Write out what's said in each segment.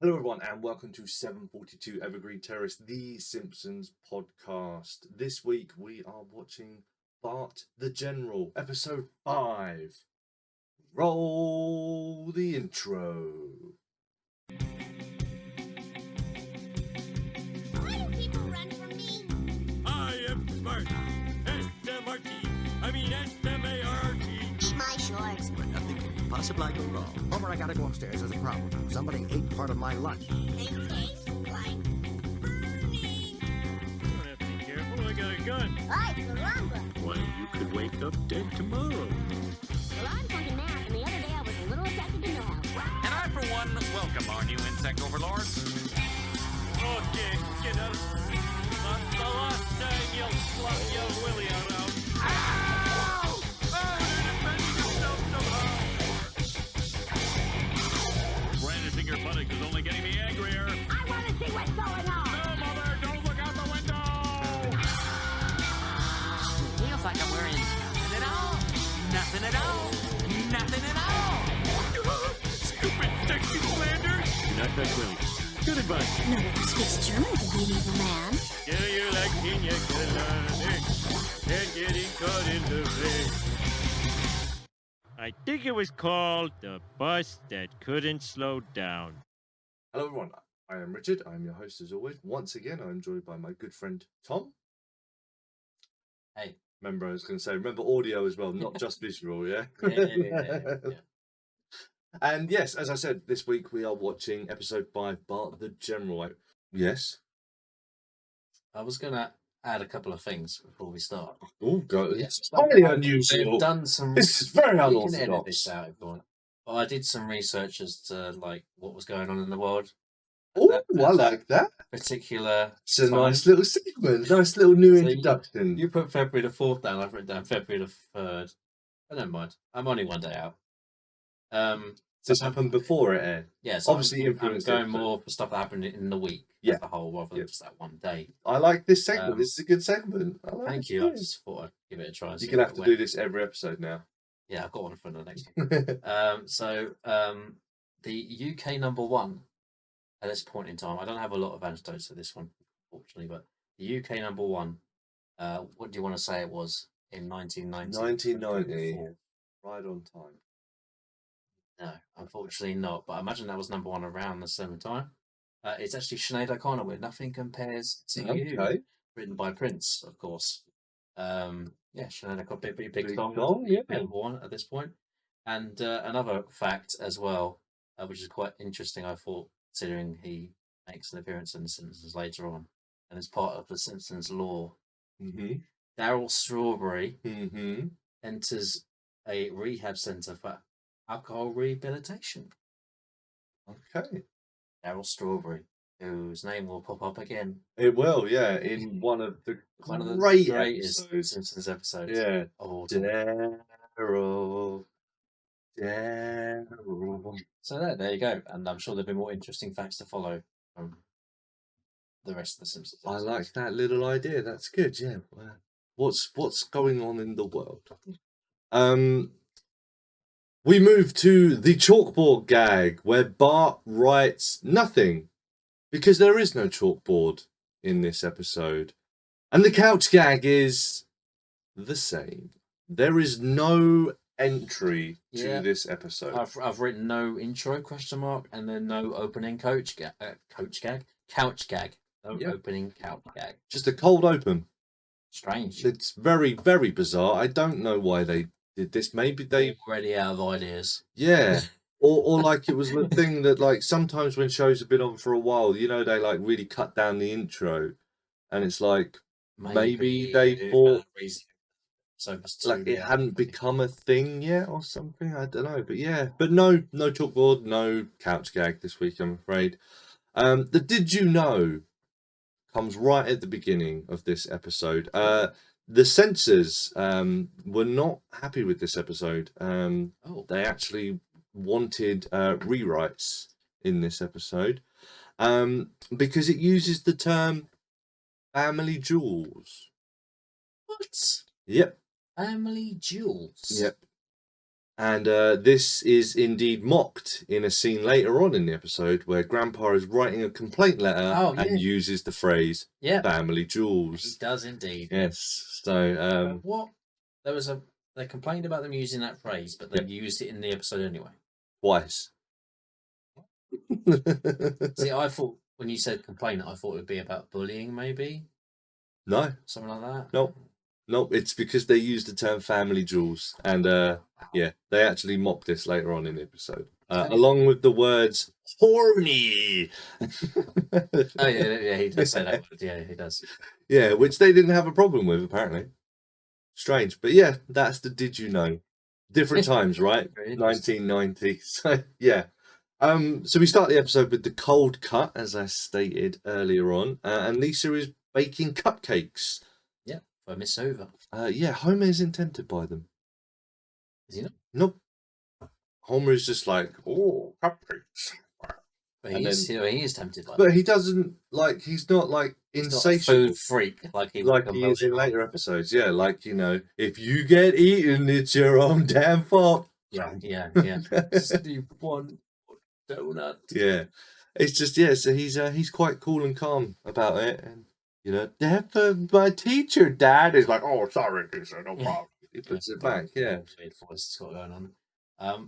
Hello everyone and welcome to 742 Evergreen Terrace, the Simpsons podcast. This week we are watching Bart the General, episode 5. Roll the intro. Why do people run from me? I am smart. S-M-R-T. I mean S-M-A-R-T. Eat my shorts. But nothing can possibly go wrong. Homer, I gotta go upstairs. There's a problem. Somebody ate part of my lunch. They taste like burning. You don't have to be careful. I got a gun. Ay, caramba. Well, you could wake up dead tomorrow. Well, I'm talking math, and the other day I was a little affected to no help. And I, for one, welcome our new insect overlords. Okay, get up. Not the last time you'll slap your willy around. Ow! Oh, they're defending themselves somehow. Brandishing your buttocks is only getting me angrier. I want to see what's going on. No, Mother, don't look out the window! Feels like I'm wearing nothing at all. Nothing at all. Stupid sexy slander! You're not that brilliant. Good advice. No one who speaks German can be an evil man. Get you like pina colada and getting caught in the rain. I think it was called The Bus That Couldn't Slow Down. Hello everyone, I am Richard. I am your host as always. Once again, I'm joined by my good friend Tom. Hey. Remember, I was going to say, remember audio as well, not just visual, yeah? Yeah. And yes, as I said, this week we are watching episode 5, Bart the General. Yes? I was going to add a couple of things before we start. Oh, God. Yes. It's highly I've unusual. done some. This is very We can edit unorthodox. this out if you want. But I did some research as to like what was going on in the world. Oh, That- I like that. Particular. It's a time. nice little segment, nice little new So introduction. You put February the 4th down. I've written down February the 3rd. I don't mind. I'm only one day out. This happened before it aired. Yeah. So Obviously I'm influenced going it, more for stuff that happened in the week. Yeah. As a whole, rather than Yeah. just that one day. I like this segment. Um, This is a good segment. I like Thank it. you. I just thought I'd give it a try. and see You're going to how have it to went. do this every episode now. Yeah, I've got one for the next one. The UK number one at this point in time, I don't have a lot of anecdotes for this one, unfortunately, but the UK number one, what do you want to say it was in 1990? 1990. Right on time. No, unfortunately not, but I imagine that was number one around the same time. It's actually Sinead O'Connor with Nothing Compares to You, Okay. written by Prince, of course. Yeah, Sinead O'Connor, big Big song, song, yeah. number one at this point. And another fact as well, which is quite interesting, I thought, considering he makes an appearance in The Simpsons later on, and is part of the Simpsons lore. Mm-hmm. Daryl Strawberry Mm-hmm. enters a rehab centre for alcohol rehabilitation. Okay. Daryl Strawberry, whose name will pop up again. It will, yeah, in one of the One of the great greatest episodes. Simpsons episodes Yeah. of all time. Daryl. So there you go. And I'm sure there'll be more interesting facts to follow from the rest of the Simpsons. I episodes. like that little idea. That's good, yeah. Wow. What's going on in the world? We move to the chalkboard gag where Bart writes nothing because there is no chalkboard in this episode. And the couch gag is the same. There is no entry to Yeah. this episode. I've written no intro ? And then no opening couch gag. Couch gag. No Yeah. opening couch gag. Just a cold open. Strange. It's very, very bizarre. I don't know why they did this. Maybe they, already out of ideas. yeah. Or like it was the thing that like sometimes when shows have been on for a while, you know, they like really cut down the intro. And it's like, Maybe they thought, so like it hadn't become a thing yet or something. I don't know, but yeah, but no chalkboard, no couch gag this week, I'm afraid. The did you know comes right at the beginning of this episode. The censors were not happy with this episode. They actually wanted rewrites in this episode because it uses the term family jewels. What? Yep. Family jewels? Yep. And this is indeed mocked in a scene later on in the episode where Grandpa is writing a complaint letter and uses the phrase family He jewels. does indeed. Yes. So what? They complained about them using that phrase, but they used it in the episode anyway. twice. See, I thought when you said complaint, I thought it would be about bullying, maybe No, something like that. nope. It's because they used the term family jewels, and yeah, they actually mocked this later on in the episode, along with the words horny. Oh yeah, he does say that word. Yeah, he does. Yeah, which they didn't have a problem with apparently. Strange, but yeah, that's the did you know? Different times, right? 1990. So yeah. So we start the episode with the cold cut, as I stated earlier on, and Lisa is baking cupcakes. Yeah, for Miss Over. Yeah, Homer isn't tempted by them. Is he not? Nope. Homer is just like, oh, cupcakes. But he is tempted by them. But he doesn't like. He's not like insatiable. Not a food freak like he is in later episodes. Yeah, like if you get eaten, it's your own damn fault. Yeah. Steve one donut. Yeah, it's just so he's quite cool and calm about it, and death of my teacher, Dad is like, oh, sorry, Lisa, no problem. He puts it back. Yeah, weird voice got going on.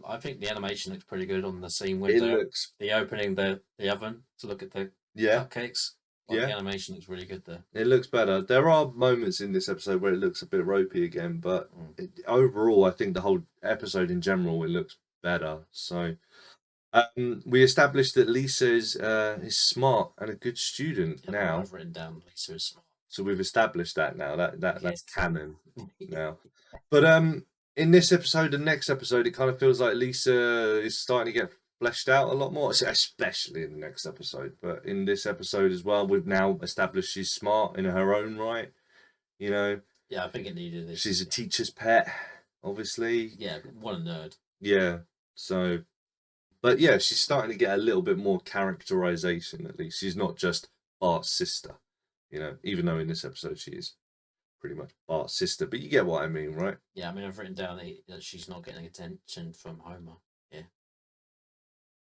I think the animation looks pretty good on the scene it with looks the opening the oven to look at the cupcakes. The animation looks really good there. It looks better. There are moments in this episode where it looks a bit ropey again, but overall, I think the whole episode in general, it looks better. So we established that Lisa is smart and a good student now. I've written down Lisa is smart. So we've established that now. That's canon now. But in this episode and next episode, it kind of feels like Lisa is starting to get fleshed out a lot more, especially in the next episode. But in this episode as well, we've now established she's smart in her own right. Yeah, I think it needed this. She's a teacher's pet, obviously. Yeah, what a nerd. Yeah. So, but yeah, she's starting to get a little bit more characterization. At least she's not just Bart's sister. Even though in this episode she is pretty much Bart's sister, but you get what I mean, right? Yeah, I mean, I've written down that she's not getting attention from Homer. Yeah.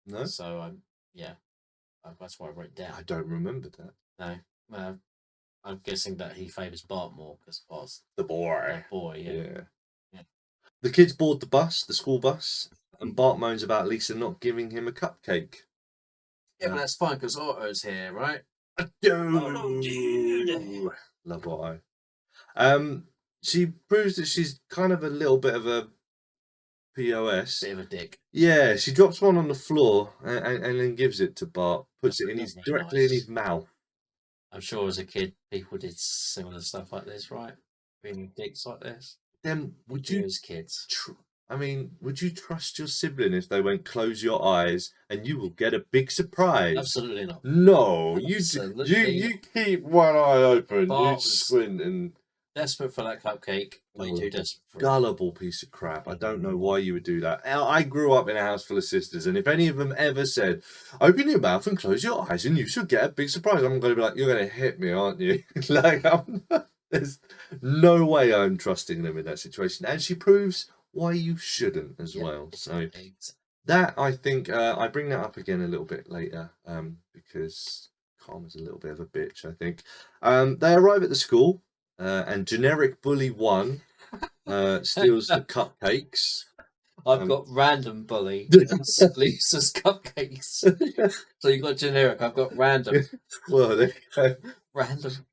No. So that's why I wrote it down. I don't remember that. No. I'm guessing that he favours Bart more because Bart's the boy. Yeah. The kids board the school bus, and Bart moans about Lisa not giving him a cupcake. Yeah, but that's fine because Otto's here, right? Dude. Love Otto. She proves that she's kind of a little bit of a POS. Bit of a dick. Yeah, she drops one on the floor and then gives it to Bart, puts it in directly in his mouth. I'm sure as a kid people did similar stuff like this, right? Being dicks like this. Then would you as kids? Would you trust your sibling if they went close your eyes and you will get a big surprise? Absolutely not. No, you keep one eye open, Bart you squint and desperate for that cupcake. Way too desperate for gullible piece of crap. I don't know why you would do that. I grew up in a house full of sisters, and if any of them ever said, "Open your mouth and close your eyes, and you should get a big surprise," I'm going to be like, "You're going to hit me, aren't you?" There's no way I'm trusting them in that situation, and she proves why you shouldn't as well. So that I think I bring that up again a little bit later because Karma's a little bit of a bitch. I think they arrive at the school. And generic bully 1 steals the cupcakes. I've got random bully. Lisa's cupcakes. So you've got generic. I've got random. Well, there you go. Random.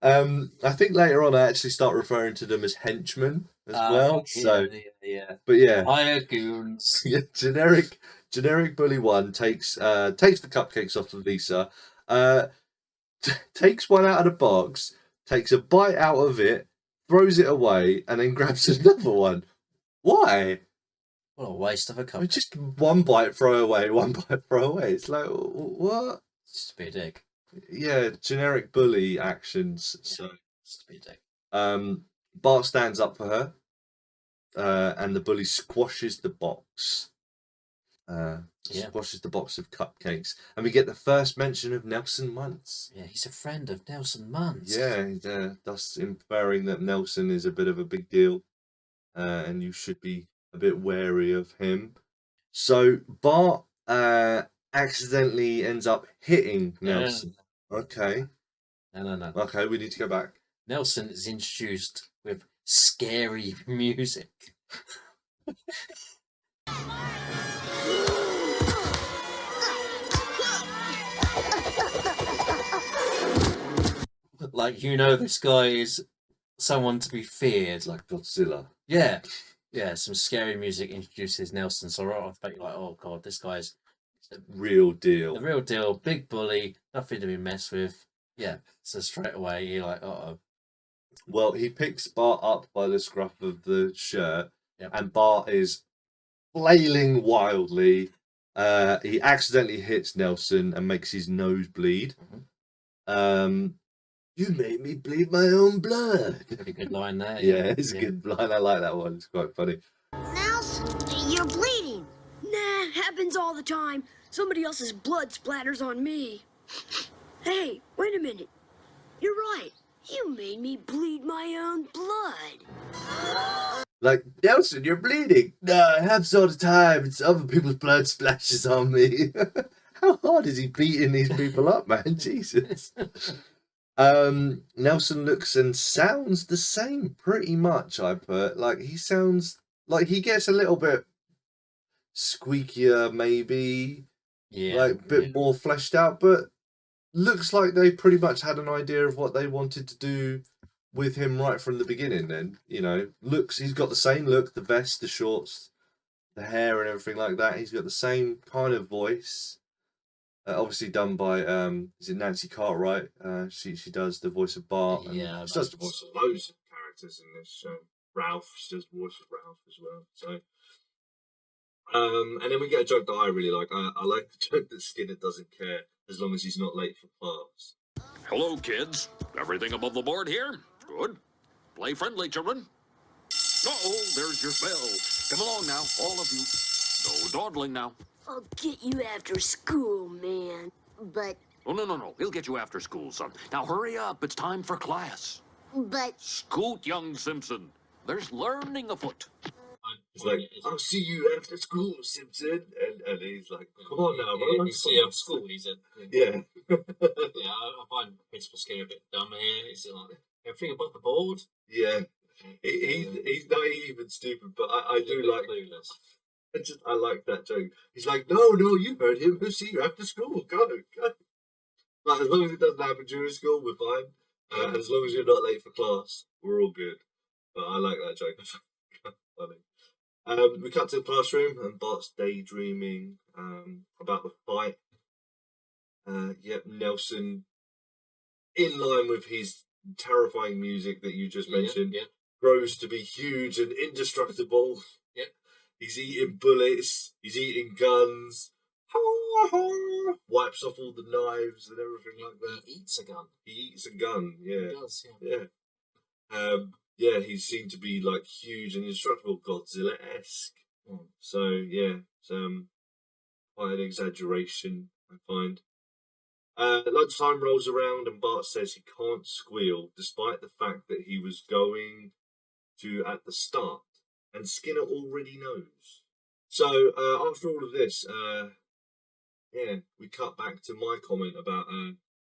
I think later on I actually start referring to them as henchmen as well. So but yeah, higher goons. Yeah, generic bully 1 takes the cupcakes off of Lisa. Takes one out of the box. Takes a bite out of it, throws it away, and then grabs another one. Why? What a waste of a cupcake. Just one bite, throw away, one bite, throw away. It's like, what? Just to be a dick. Yeah, generic bully actions. So, just to be a dick. Bart stands up for her, and the bully squashes the box. Squashes the box of cupcakes, and we get the first mention of Nelson Muntz. Yeah, he's a friend of Nelson Muntz. Yeah, thus inferring that Nelson is a bit of a big deal, and you should be a bit wary of him. So Bart accidentally ends up hitting Nelson. Okay. No. Okay, we need to go back. Nelson is introduced with scary music. Like, this guy is someone to be feared. Like Godzilla. Yeah. Some scary music introduces Nelson. So right off the bat, you're like, oh god, this guy's Real deal. the real deal, big bully, nothing to be messed with. Yeah. So straight away, you're like, uh-oh. Well, he picks Bart up by the scruff of the shirt, Yep. and Bart is flailing wildly. He accidentally hits Nelson and makes his nose bleed. You made me bleed my own blood. Pretty good line there. Yeah, it's a good line. I like that one. It's quite funny. Nelson, you're bleeding. Nah, happens all the time. Somebody else's blood splatters on me. Hey, wait a minute. You're right. You made me bleed my own blood. Like, Nelson, you're bleeding. No, it happens all the time. It's other people's blood splashes on me. How hard is he beating these people up, man? Jesus. Nelson looks and sounds the same pretty much, I put. Like, he sounds like he gets a little bit squeakier, maybe. Yeah. Like, a bit more fleshed out, but looks like they pretty much had an idea of what they wanted to do with him right from the beginning. Then, he's got the same look, the vest, the shorts, the hair and everything like that. He's got the same kind of voice. Obviously done by is it Nancy Cartwright? She does the voice of Bart. And Yeah, she does the voice of loads of characters in this show. Ralph, she does the voice of Ralph as well. So, and then we get a joke that I really like. I like the joke that Skinner doesn't care as long as he's not late for class. Hello, kids. Everything above the board here? Good. Play friendly, children. Uh-oh, there's your bell. Come along now, all of you. No dawdling now. I'll get you after school, man. But, Oh, no. He'll get you after school, son. Now hurry up. It's time for class. but, Scoot, young Simpson. There's learning afoot. He's like, I'll see you after school, Simpson. And he's like, come on now, bro. You see after school, he said. Yeah. Yeah, I find Principal Skinner a bit dumb here. Is it like everything above the board? Yeah. He's naive and stupid, but I do like. Clueless. I like that joke. He's like, no, you heard him. We'll see you after school. Go. Like, as long as it doesn't happen during school, we're fine. And as long as you're not late for class, we're all good. But I like that joke. Funny. We cut to the classroom, and Bart's daydreaming about the fight. Nelson, in line with his terrifying music that you just mentioned, grows to be huge and indestructible. Yep. He's eating bullets. He's eating guns. Wipes off all the knives and everything like that. He eats a gun. He eats a gun. Yeah. He does, yeah. Yeah. He seemed to be like huge and indestructible, Godzilla-esque. So yeah, it's quite an exaggeration, I find. Lunchtime rolls around and Bart says he can't squeal, despite the fact that he was going to at the start, and Skinner already knows. So after all of this, we cut back to my comment about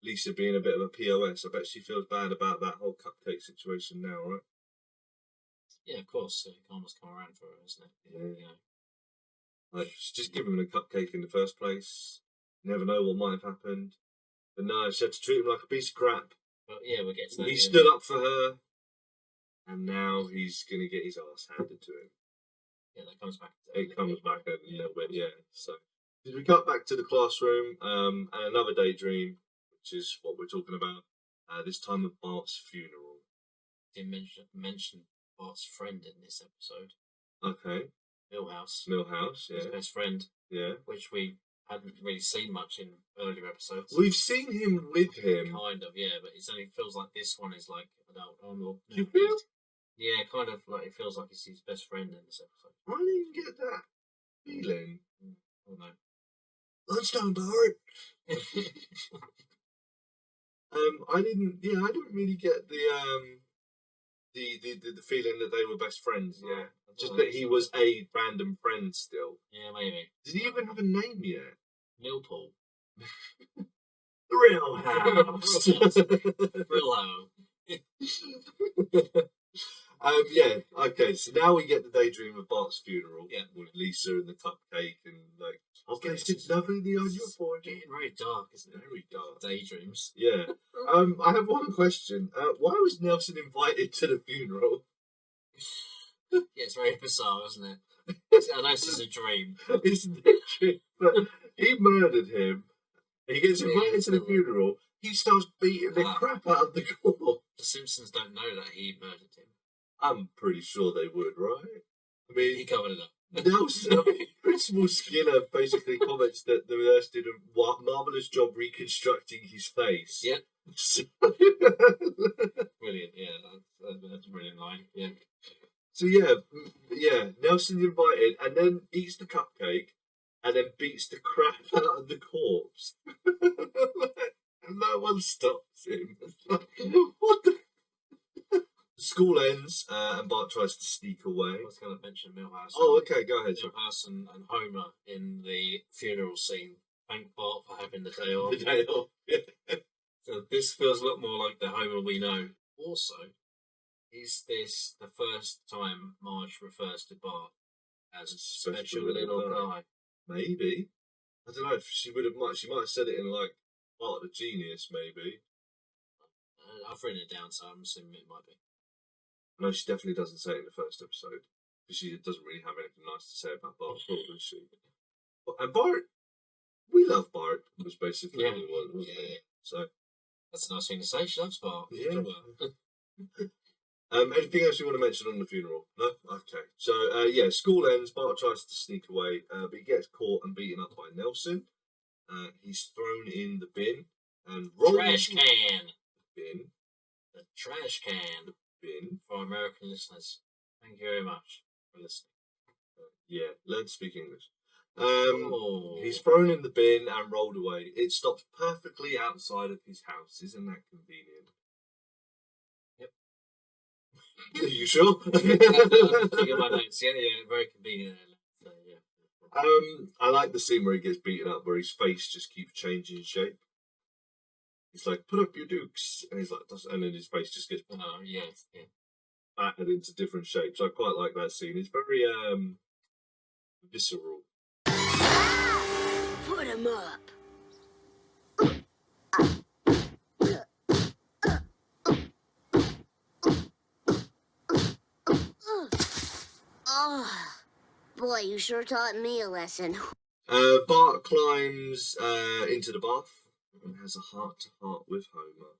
Lisa being a bit of a POS. I bet she feels bad about that whole cupcake situation now, right? Yeah, of course. Karma's come around for her, isn't it? Yeah. Like, just give him a cupcake in the first place. Never know what might have happened. But no, she had to treat him like a piece of crap. Well, yeah, we'll get to that. He stood up for her, and now he's going to get his ass handed to him. Yeah, that comes back. It comes back a little bit, yeah. So we cut back to the classroom, and another daydream, which is what we're talking about. This time of Bart's funeral. Didn't mention Bart's friend in this episode. Okay. Millhouse, yeah. his best friend. Yeah. Which we hadn't really seen much in earlier episodes. We've seen him with him. Kind of, yeah, but it only feels like this one is like adult. Do you feel? Yeah, kind of like it feels like it's his best friend in this episode. I didn't get that feeling. Oh no. Lunchtime, Bart. I didn't really get the feeling that they were best friends. Yeah, just that he was a random friend still. Yeah, maybe. Did he even have a name yet? Millpool. Real House. Brillo. Yeah, okay, so now we get the daydream of Bart's funeral. Yeah. With Lisa and the cupcake and like, okay, it's lovely on your forehead. Getting very dark, isn't it? Very dark. Daydreams. Yeah. I have one question. Why was Nelson invited to the funeral? Yeah, it's very bizarre, isn't it? I know this is a dream. It's literally, but he murdered him. He gets invited to the funeral. He starts beating the crap out of the corpse. The Simpsons don't know that he murdered him. I'm pretty sure they would, right? I mean, He covered it up. Nelson, Principal Skinner basically comments that the nurse did a marvelous job reconstructing his face. Yeah. So, Brilliant, yeah. That's a brilliant line. Yeah. so yeah, Nelson's invited and then eats the cupcake and then beats the crap out of the corpse. And no one stops him. What the? School ends and Bart tries to sneak away. I was going to mention Milhouse. Oh, okay, go ahead. Milhouse and Homer in the funeral scene. Thank Bart for having the day off. The day off. Yeah. So this feels a lot more like the Homer we know. Also, is this the first time Marge refers to Bart as a special little guy? Maybe. I don't know if she would have much. She might have said it in like Bart the Genius, maybe. I've written it down, so I'm assuming it might be. No, she definitely doesn't say it in the first episode because she doesn't really have anything nice to say about Bart, does she? And Bart, we love Bart. Was basically what it was, wasn't it? So that's a nice thing to say. She loves Bart. Yeah. Anything else you want to mention on the funeral? No? Okay. So, yeah, school ends. Bart tries to sneak away, but he gets caught and beaten up by Nelson. He's thrown in the bin and rolled Trash can. Bin. The trash can. Bin. For American listeners. Thank you very much for listening. Yeah, learn to speak English. Oh. He's thrown in the bin and rolled away. It stops perfectly outside of his house. Isn't that convenient? Are you sure? I'm looking at my notes. Yeah, very convenient. So, yeah. I like the scene where he gets beaten up, where his face just keeps changing shape. He's like, "Put up your dukes," and he's like, and then his face just gets battered into different shapes. I quite like that scene. It's very visceral. Put him up. Oh, boy, you sure taught me a lesson. Bart climbs into the bath and has a heart-to-heart with Homer.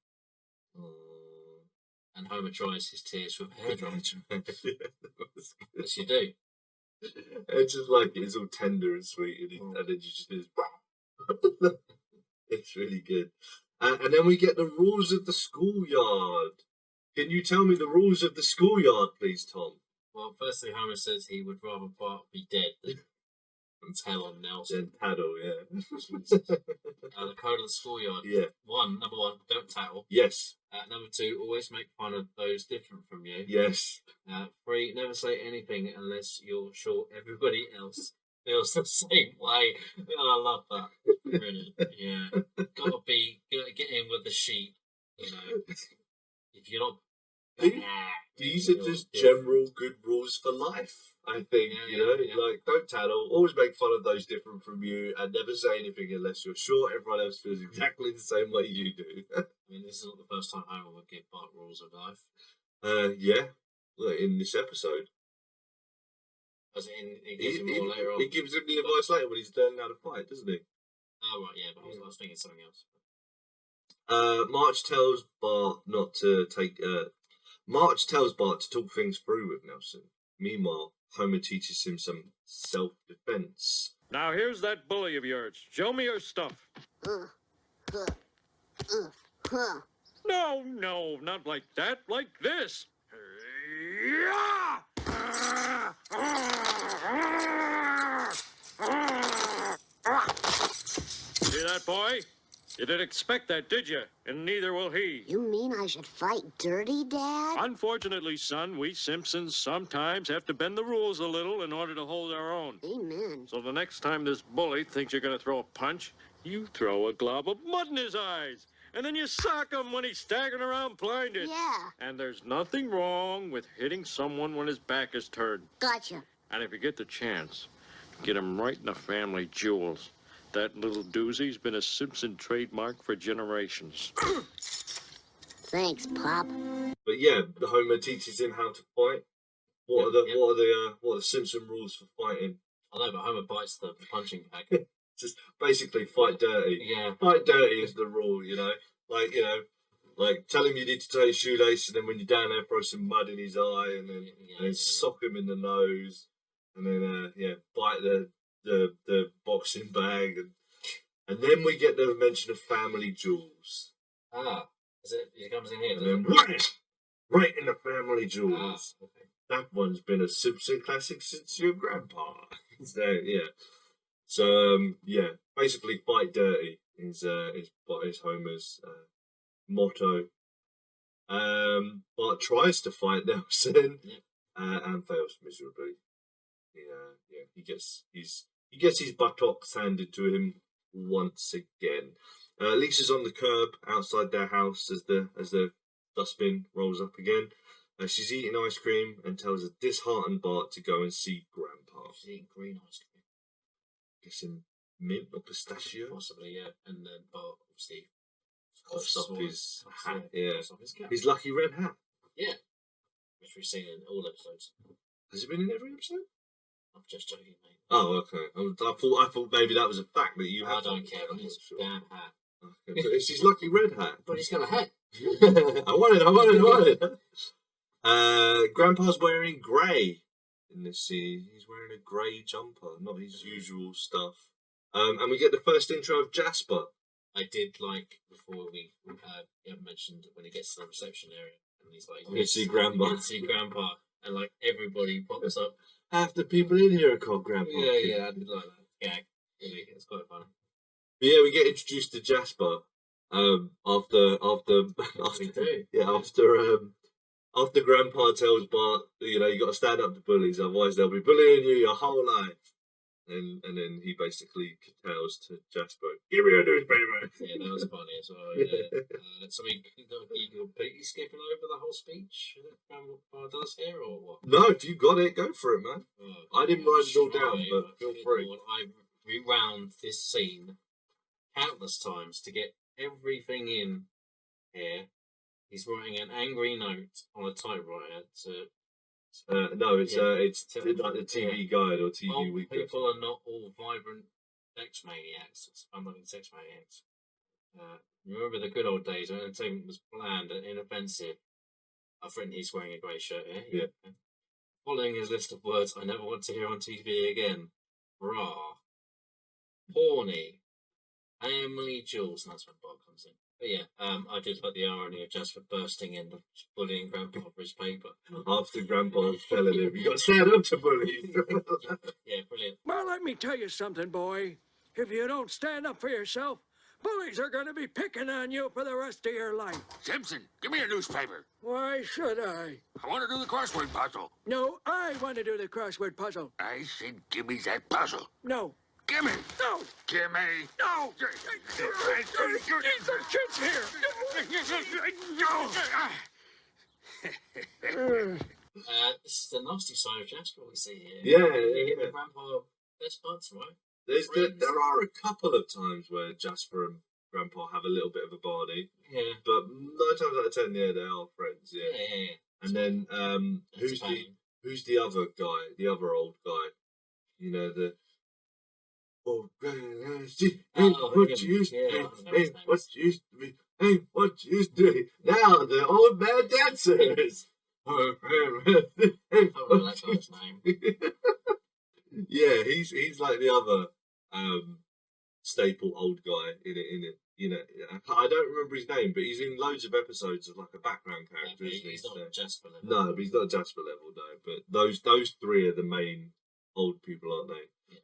And Homer dries his tears with a hairdryer. Yes, you do. It's just like it's all tender and sweet, and then you just it's really good. And then we get the rules of the schoolyard. Can you tell me the rules of the schoolyard, please, Tom? Well, firstly, Homer says he would rather Bart be dead than tell on Nelson. Then tattle, yeah. The code of the schoolyard. Yeah. Number one, don't tattle. Yes. Number two, always make fun of those different from you. Yes. 3, never say anything unless you're sure everybody else feels the same way. I love that. Really. Yeah. Gotta get in with the sheep. You know. If you're not. These are just general good rules for life, I think, like don't tattle, always make fun of those different from you, and never say anything unless you're sure everyone else feels exactly the same way you do. I mean, this is not the first time Homer would give Bart rules of life. Yeah, in this episode. As in, gives him more later on. He gives him the advice later when he's learning how to fight, doesn't he? Oh, right, yeah, but I was thinking something else. Marge tells Bart not to take... Marge tells Bart to talk things through with Nelson. Meanwhile, Homer teaches him some self-defense. Now here's that bully of yours. Show me your stuff. No, not like that. Like this. See that, boy? You didn't expect that, did you? And neither will he. You mean I should fight dirty, Dad? Unfortunately, son, we Simpsons sometimes have to bend the rules a little in order to hold our own. Amen. So the next time this bully thinks you're going to throw a punch, you throw a glob of mud in his eyes. And then you sock him when he's staggering around blinded. Yeah. And there's nothing wrong with hitting someone when his back is turned. Gotcha. And if you get the chance, get him right in the family jewels. That little doozy's been a Simpson trademark for generations. Thanks, Pop. But yeah, the Homer teaches him how to fight. What are the Simpson rules for fighting? I know, but Homer bites the punching bag. Just basically fight dirty. Yeah. Fight dirty is the rule, you know. Like tell him you need to tie his shoelace, and then when you're down there, throw some mud in his eye, and then sock him in the nose, and then bite the boxing bag, and then we get the mention of family jewels. Ah, is it? It comes in here. And then right in the family jewels. Ah, okay. That one's been a Simpson classic since your grandpa. So yeah. So basically, fight dirty is Homer's motto. Bart tries to fight Nelson and fails miserably. He gets his buttocks handed to him once again. Lisa's on the curb outside their house as the dustbin rolls up again. She's eating ice cream and tells a disheartened Bart to go and see Grandpa. She's eating green ice cream. Guessing mint or pistachio? Possibly, yeah. And then Bart obviously coughs up his hat. Coughs up his cap. His lucky red hat. Yeah. Which we've seen in all episodes. Has it been in every episode? I'm just joking, mate. Oh, okay. I thought maybe that was a fact that you I had. don't care. It's damn hat. Okay, but it's his lucky red hat. But he's got a hat. I want it. Grandpa's wearing grey in this scene. He's wearing a grey jumper, not his usual stuff. And we get the first intro of Jasper. I did like before we mentioned when he gets to the reception area and he's like, You see Grandpa. You see Grandpa, and like everybody pops up. Half the people in here are called Grandpa. Yeah, I did like that gag. Really, it's quite funny. But yeah, we get introduced to Jasper. After Grandpa tells Bart, you got to stand up to bullies, otherwise they'll be bullying you your whole life. And then he basically tells to Jasper, "Give me a newspaper." Yeah, that was funny as well. Yeah. So he completely skipping over the whole speech that Grandpa does here, or what? No, if you got it, go for it, man. I didn't write it all down, but feel free. I rewound this scene countless times to get everything in here. He's writing an angry note on a typewriter to. No, it's like the TV guide or TV weekly. People are not all vibrant sex maniacs. I'm not sex maniacs. Remember the good old days when entertainment was bland and inoffensive. I think he's wearing a grey shirt here. Yeah. Following his list of words I never want to hear on TV again. Bra. Horny. Family jewels. And that's when Bob comes in. But yeah, I did like the irony of Jasper bursting in, bullying Grandpa for his paper. After Grandpa telling him, "You got to stand up to bullies." Yeah, brilliant. Well, let me tell you something, boy. If you don't stand up for yourself, bullies are going to be picking on you for the rest of your life. Simpson, give me a newspaper. Why should I? I want to do the crossword puzzle. No, I want to do the crossword puzzle. I said give me that puzzle. No. Give me. No. Give me. No. These are kids here. This is the nasty side of Jasper we see here. Yeah. Grandpa, best buds, right? There are a couple of times where Jasper and Grandpa have a little bit of a barney. Yeah. But 9 times out of 10, they are friends. Yeah. And then who's the other guy? The other old guy? Oh, what used to be? Now the old man dancers. Yeah, he's like the other staple old guy in it. I don't remember his name, but he's in loads of episodes as like a background character. Yeah, he's not Jasper level. No, but he's not Jasper level, no. But those three are the main old people, aren't they? Yeah.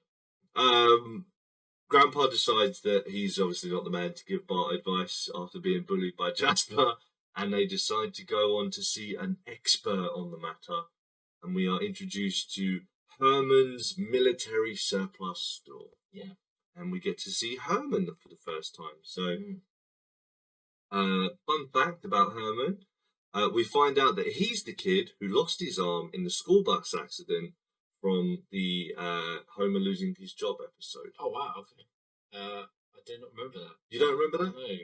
Grandpa decides that he's obviously not the man to give Bart advice after being bullied by Jasper, and they decide to go on to see an expert on the matter. And we are introduced to Herman's military surplus store. Yeah. And we get to see Herman for the first time. So, fun fact about Herman, we find out that he's the kid who lost his arm in the school bus accident from the Homer losing his job episode. Oh, wow, okay. I did not remember that. You don't remember that? No.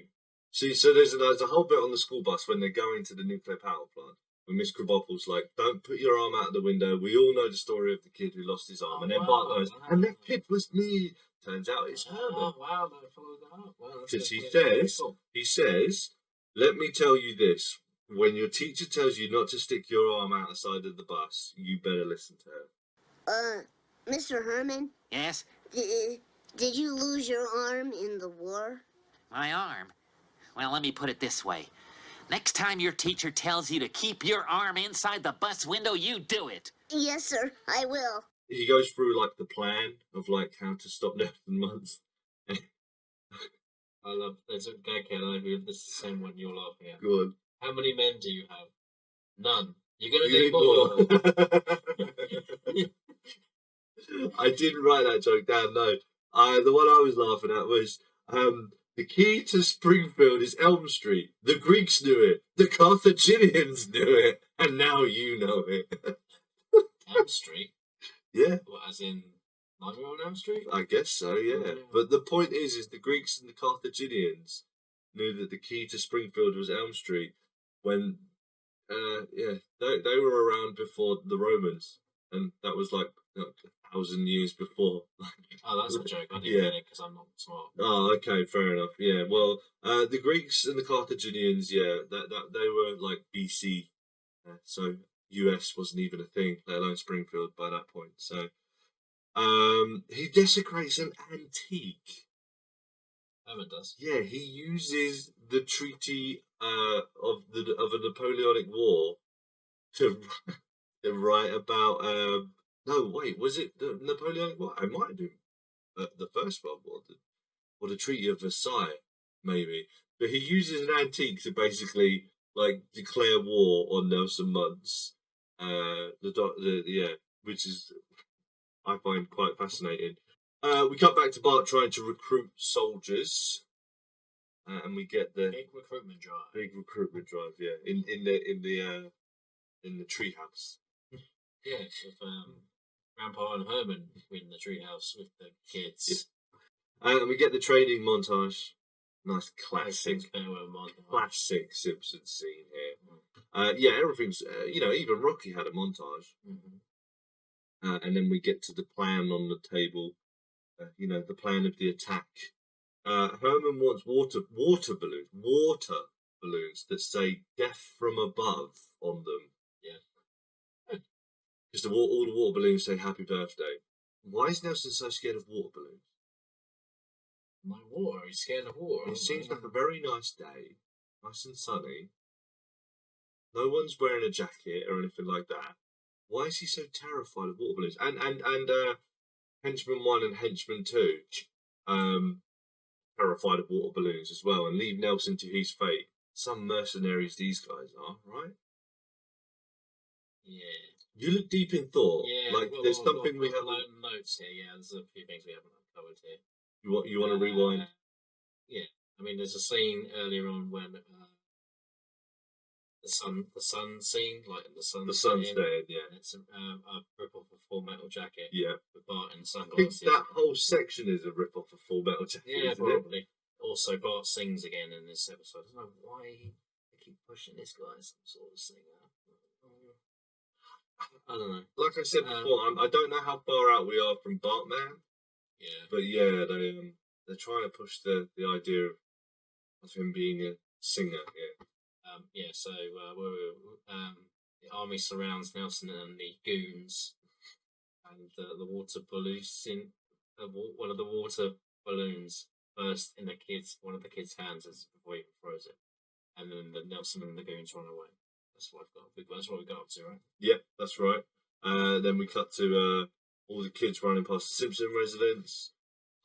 See, so there's a whole bit on the school bus when they're going to the nuclear power plant. When Miss Krabappel's like, don't put your arm out of the window. We all know the story of the kid who lost his arm. And then Bart goes, and that kid was me. Turns out it's Herman. Oh, wow, I followed that up. Wow, Because he says, let me tell you this. When your teacher tells you not to stick your arm out the side of the bus, you better listen to her. Mr. Herman, Yes? did you lose your arm in the war? My arm? Well, let me put it this way. Next time your teacher tells you to keep your arm inside the bus window, you do it. Yes, sir, I will. He goes through like the plan of like how to stop Nelson Muntz. I love, there's a gag here, I don't know if this is the same one you're laughing at. Good. How many men do you have? None. You're going to need more. I didn't write that joke down, no. The one I was laughing at was, the key to Springfield is Elm Street. The Greeks knew it. The Carthaginians knew it. And now you know it. Elm Street? Yeah. What, as in Nightmare on Elm Street? I guess so, yeah. But the point is the Greeks and the Carthaginians knew that the key to Springfield was Elm Street when, they were around before the Romans. And that was like 1,000 years before. Oh, that's a joke. I didn't get it because I'm not smart. Oh, okay, fair enough. Yeah, well, the Greeks and the Carthaginians, that they were like BC, so US wasn't even a thing, let alone Springfield by that point. So, he desecrates an antique. Herman does. Yeah, he uses the treaty of a Napoleonic War to write about. No, wait, was it the Napoleonic War? I might have been the First World War, or the Treaty of Versailles, maybe. But he uses an antique to basically like declare war on Nelson Muntz. Which is I find quite fascinating. We cut back to Bart trying to recruit soldiers, and we get the big recruitment drive. Yeah, in the treehouse. Yeah, with Grandpa and Herman in the treehouse with the kids. Yeah. And we get the training montage. Nice classic Simpsons scene here. Everything's even Rocky had a montage. And then we get to the plan on the table. The plan of the attack. Herman wants water balloons that say "Death from Above" on them. Yeah. Because all the water balloons say "Happy Birthday." Why is Nelson so scared of water balloons? My water? He's scared of water. It seems like a very nice day, nice and sunny. No one's wearing a jacket or anything like that. Why is he so terrified of water balloons? And Henchman 1 and Henchman 2, terrified of water balloons as well, and leave Nelson to his fate. Some mercenaries these guys are, right? Yeah. You look deep in thought. Yeah. Like there's something we have. Notes here. Yeah, there's a few things we haven't covered here. You want to rewind? Yeah. I mean, there's a scene earlier on when the sun scene, like the sun's setting, yeah. It's a rip off a Full Metal Jacket. Yeah. With Bart in I sunglasses. think that whole section is a rip off of Full Metal Jacket. Yeah, probably. Also, Bart sings again in this episode. I don't know why they keep pushing this guy as some sort of singer. I don't know. Like I said before, I don't know how far out we are from Bartman. Yeah. But yeah, they're trying to push the idea of him being a singer. Yeah. So the army surrounds Nelson and the goons, and the water balloons one of the water balloons burst in one of the kids' hands before he throws it, and then the Nelson and the goons run away. That's what we got up to, right? Yep, that's right. Then we cut to all the kids running past the Simpson residence.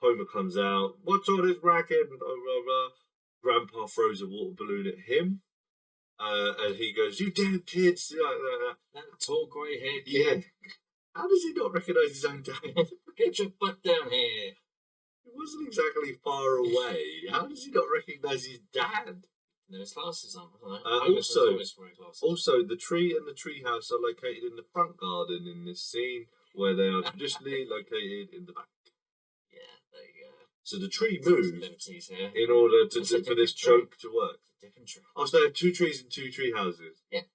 Homer comes out. What's all this racket? Blah, blah, blah. Grandpa throws a water balloon at him. And he goes, "You damn kids!" That tall grey haired Yeah. kid. How does he not recognise his own dad? Get your butt down here. It wasn't exactly far away. How does he not recognise his dad? No, his glasses on. Also, the tree and the treehouse are located in the front garden in this scene, where they are traditionally located in the back. Yeah, there you go. So the tree moved Liberties here. in order for this joke to work. Different tree. Oh, so they have 2 trees and 2 tree houses. Yeah.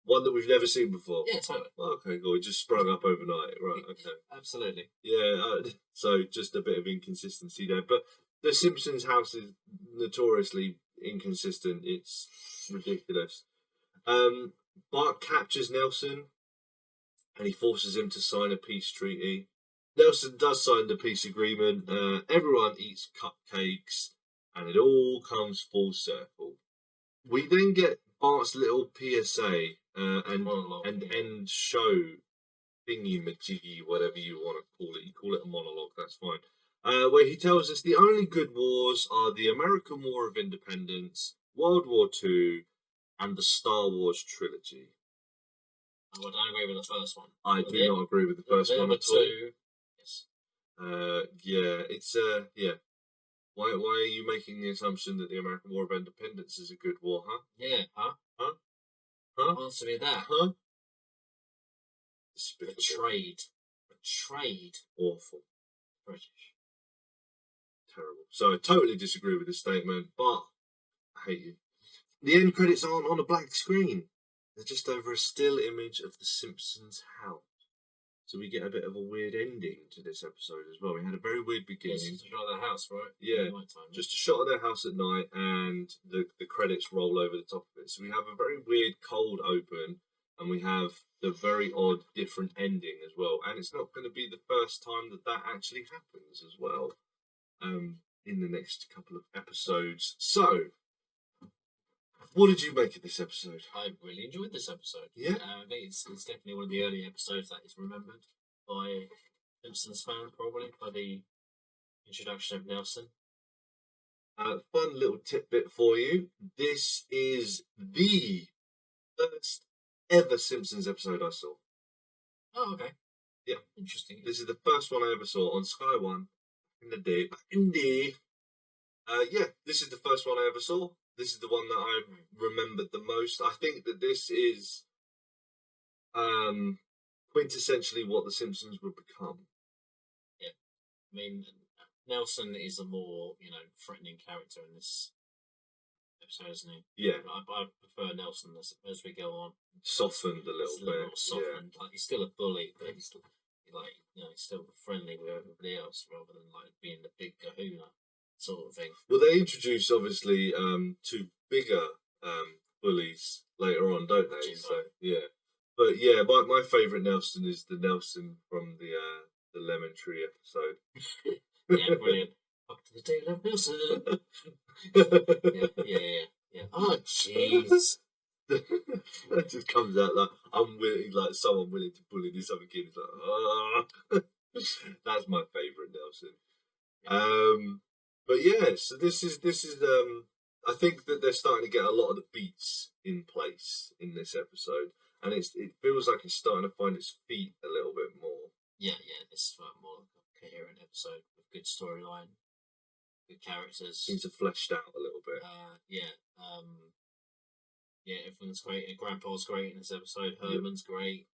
One that we've never seen before. Yeah, totally. Okay, cool. It just sprung up overnight, right? Okay. Absolutely. Yeah. So just a bit of inconsistency there, but the Simpsons house is notoriously inconsistent. It's ridiculous. Bart captures Nelson, and he forces him to sign a peace treaty. Nelson does sign the peace agreement. Everyone eats cupcakes, and it all comes full circle. We then get Bart's little PSA and end show thingy-majiggy, whatever you want to call it. You call it a monologue, that's fine. Where he tells us the only good wars are the American War of Independence, World War II, and the Star Wars trilogy. I don't agree with the first one. I do not agree with the first one at all. Yes. Yeah, it's yeah. Why are you making the assumption that the American War of Independence is a good war, huh? Yeah, huh? Answer me that. Huh? Betrayed. Awful. British. Terrible. So I totally disagree with this statement, but I hate you. The end credits aren't on a black screen. They're just over a still image of the Simpsons house. So we get a bit of a weird ending to this episode as well. We had a very weird beginning. Just a shot of their house, right? Yeah, just a shot of their house at night, and the credits roll over the top of it. So we have a very weird cold open, and we have the very odd different ending as well. And it's not going to be the first time that actually happens as well in the next couple of episodes. So, what did you make of this episode? I really enjoyed this episode. Yeah. I think it's definitely one of the early episodes that is remembered by Simpsons fans, probably, by the introduction of Nelson. Fun little tidbit for you. This is the first ever Simpsons episode I saw. Oh, okay. Yeah. Interesting. This is the first one I ever saw on Sky One in the day. Yeah, this is the first one I ever saw. This is the one that I remembered the most. I think that this is quintessentially what the Simpsons would become. Yeah. I mean, Nelson is a more, threatening character in this episode, isn't he? Yeah. I prefer Nelson as we go on. Softened a little bit. Softened. Yeah. Like, he's still a bully, but he's still friendly with everybody else rather than being the big kahuna sort of thing. Well, they introduce obviously 2 bigger bullies later on, don't they? Jimbo. So yeah, but yeah, my favourite Nelson is the Nelson from the Lemon Tree episode. Yeah, brilliant. Up to the tail of Nelson. Yeah. Oh, jeez. That just comes out someone willing to bully this other kid. It's like, that's my favourite Nelson. But yeah, so this is I think that they're starting to get a lot of the beats in place in this episode, and it feels like it's starting to find its feet a little bit more. Yeah, this is more like a coherent episode with good storyline, good characters. Things are fleshed out a little bit. Everyone's great. Grandpa's great in this episode. Herman's great.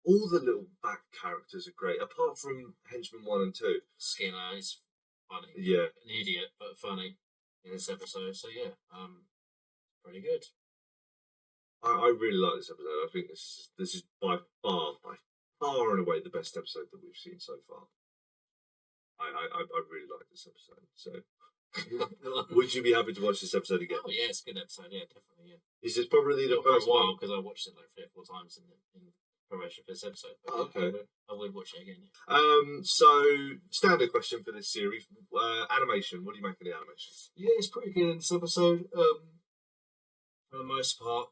All the little back characters are great, apart from Henchman 1 and 2. Skinner is funny. Yeah. An idiot, but funny in this episode. So yeah, pretty good. I really like this episode. I think this is by far and away the best episode that we've seen so far. I really like this episode. So, would you be happy to watch this episode again? Oh yeah, it's a good episode. Yeah, definitely. Yeah. This is probably the first while one because I watched it like 3 or 4 times in preparation for this episode. But okay. I would watch it again. Yeah. So standard question for this series: animation. What do you make of the animation? Yeah, it's pretty good in this episode. For the most part,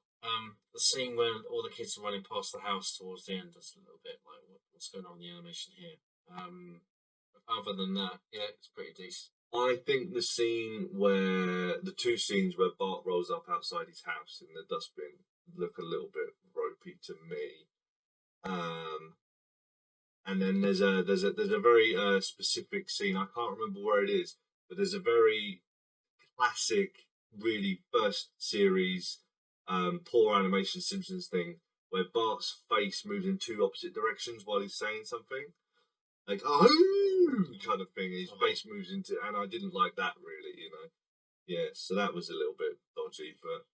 the scene where all the kids are running past the house towards the end, that's a little bit like what's going on in the animation here. Other than that, yeah, it's pretty decent. I think the two scenes where Bart rolls up outside his house in the dustbin look a little bit ropey to me. And then there's a very specific scene. I can't remember where it is, but there's a very classic, really first series, poor animation Simpsons thing where Bart's face moves in two opposite directions while he's saying something, like "oh" kind of thing. His face moves into, and I didn't like that really, you know. Yeah, so that was a little bit dodgy. But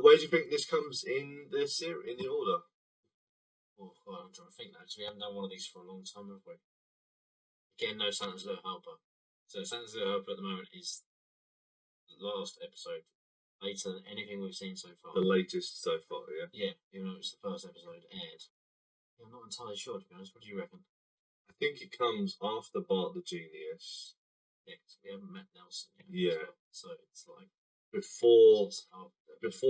where do you think this comes in the series, in the order? Oh, well, I'm trying to think now, because we haven't done one of these for a long time, have we? Again, no Santa's Little Helper. So Santa's Little Helper at the moment is the last episode, later than anything we've seen so far. The latest so far, yeah? Yeah, even though it's the first episode aired. Yeah, I'm not entirely sure, to be honest. What do you reckon? I think it comes after Bart the Genius. Yeah, 'cause we haven't met Nelson yet. Yeah. Well, so it's like... Before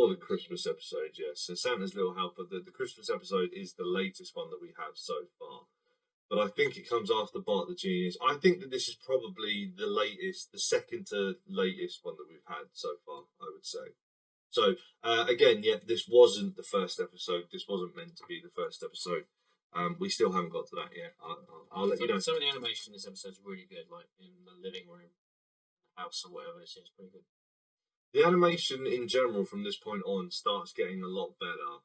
the Christmas episode, yes. So Santa's Little Helper, the Christmas episode is the latest one that we have so far. But I think it comes after Bart the Genius. I think that this is probably the latest, the second to latest one that we've had so far, I would say. So, again, yeah, this wasn't the first episode. This wasn't meant to be the first episode. We still haven't got to that yet. I'll let you know. Some of the animation in this episode is really good, like in the living room, house or whatever. It seems pretty good. The animation in general from this point on starts getting a lot better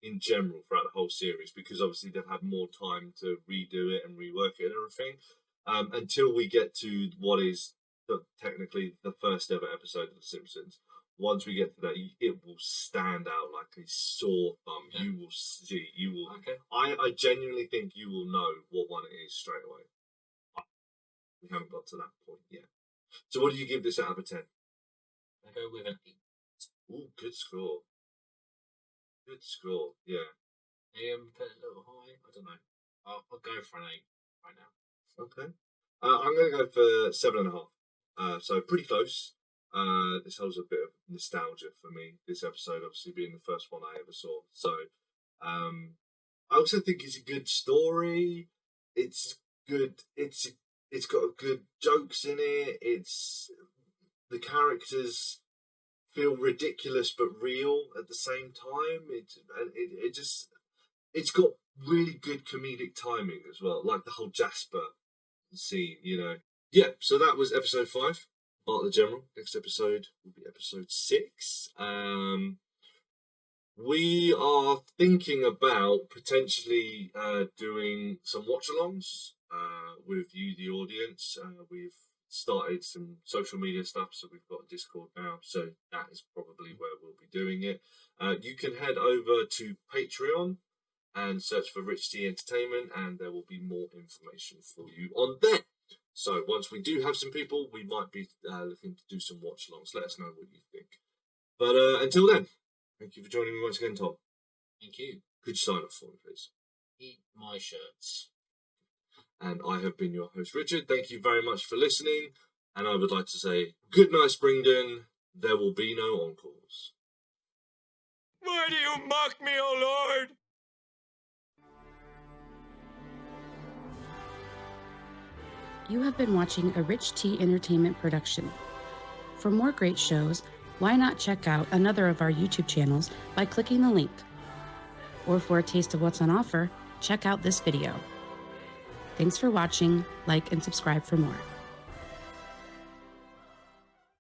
in general throughout the whole series, because obviously they've had more time to redo it and rework it and everything, until we get to what is technically the first ever episode of The Simpsons. Once we get to that, it will stand out like a sore thumb. Okay. You will see. You will. Okay. I genuinely think you will know what one it is straight away. We haven't got to that point yet. So what do you give this out of a 10? I go with an 8. Ooh, good score. Good score, yeah. Put it a little high. I don't know. I'll go for an 8 right now. Okay. I'm going to go for 7.5. So pretty close. This holds a bit of nostalgia for me. This episode, obviously, being the first one I ever saw. So, I also think it's a good story. It's good. It's got good jokes in it. The characters feel ridiculous but real at the same time. It's got really good comedic timing as well, like the whole Jasper scene, you know. Yeah, so that was episode 5, Bart the General. Next episode will be episode 6. We are thinking about potentially doing some watch-alongs with you, the audience. We've started some social media stuff, so we've got Discord now, so that is probably where we'll be doing it. You can head over to Patreon and search for Rich T Entertainment, and there will be more information for you on there. So once we do have some people, we might be looking to do some watch-alongs. Let us know what you think. But until then, thank you for joining me once again, Tom. Thank you. Could you sign off for me, please? Eat my shirts. And I have been your host, Richard. Thank you very much for listening. And I would like to say, good night, Springdon. There will be no encores. Why do you mock me, O Lord? You have been watching a Rich T Entertainment production. For more great shows, why not check out another of our YouTube channels by clicking the link? Or for a taste of what's on offer, check out this video. Thanks for watching, like and subscribe for more.